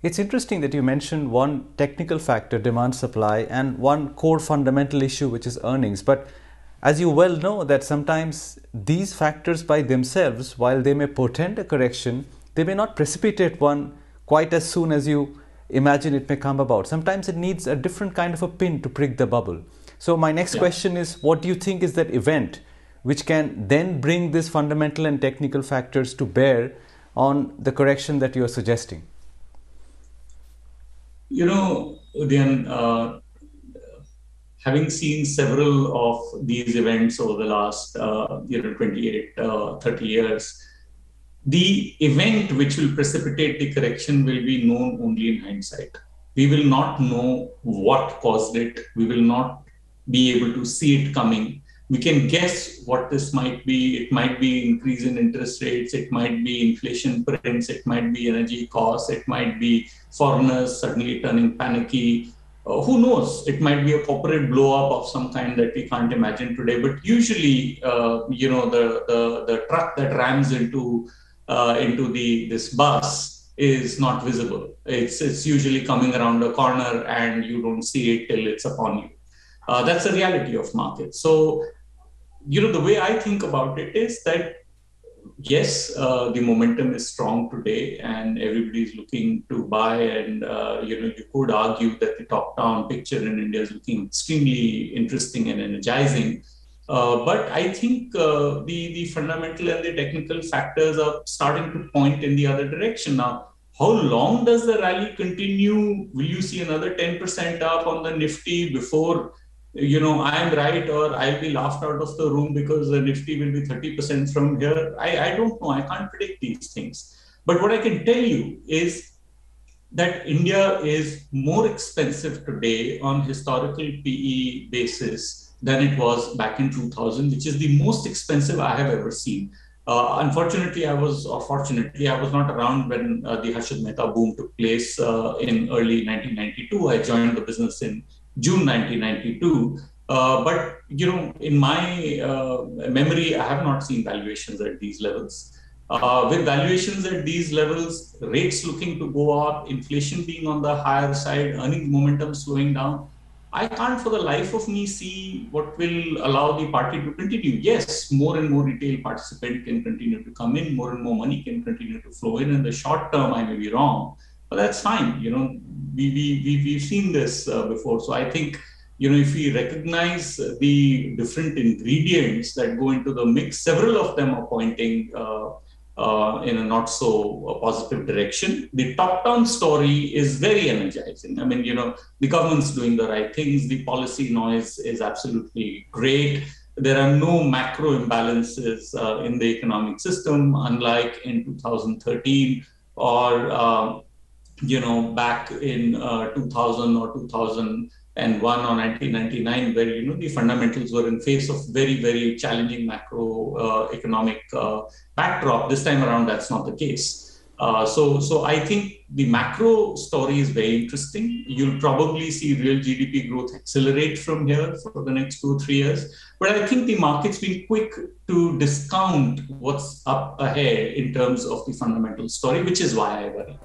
It's interesting that you mentioned one technical factor, demand supply, and one core fundamental issue, which is earnings. But as you well know, that sometimes these factors by themselves, while they may portend a correction, they may not precipitate one quite as soon as you imagine it may come about. Sometimes it needs a different kind of a pin to prick the bubble. So my next Yeah. question is, what do you think is that event which can then bring these fundamental and technical factors to bear on the correction that you are suggesting? Udayan, having seen several of these events over the last, 28, 30 years, the event which will precipitate the correction will be known only in hindsight. We will not know what caused it. We will not be able to see it coming. We can guess what this might be. It might be increase in interest rates. It might be inflation prints. It might be energy costs. It might be foreigners suddenly turning panicky. Who knows? It might be a corporate blow up of some kind that we can't imagine today. But usually, the truck that rams into the this bus is not visible. It's usually coming around a corner and you don't see it till it's upon you. That's the reality of markets. So, the way I think about it is that yes, the momentum is strong today, and everybody is looking to buy. And you could argue that the top-down picture in India is looking extremely interesting and energizing. But I think the fundamental and the technical factors are starting to point in the other direction now. How long does the rally continue? Will you see another 10% up on the Nifty before I'm right, or I'll be laughed out of the room because the Nifty will be 30% from here? I don't know. I can't predict these things. But what I can tell you is that India is more expensive today on historical PE basis than it was back in 2000, which is the most expensive I have ever seen. Unfortunately, or fortunately, I was not around when the Harshad Mehta boom took place in early 1992. I joined the business in June 1992. But in my memory, I have not seen valuations at these levels. With valuations at these levels, rates looking to go up, inflation being on the higher side, earnings momentum slowing down, I can't for the life of me see what will allow the party to continue. Yes, more and more retail participant can continue to come in, more and more money can continue to flow in. In the short term, I may be wrong, but that's fine. We've seen this before. So I think, if we recognize the different ingredients that go into the mix, several of them are pointing in a not so positive direction. The top-down story is very energizing. I mean, the government's doing the right things. The policy noise is absolutely great. There are no macro imbalances in the economic system, unlike in 2013 or back in 2000 or 2001 or 1999, where the fundamentals were in face of very, very challenging macro economic backdrop. This time around, that's not the case. So I think the macro story is very interesting. You'll probably see real GDP growth accelerate from here for the next 2 or 3 years. But I think the market's been quick to discount what's up ahead in terms of the fundamental story, which is why I worry.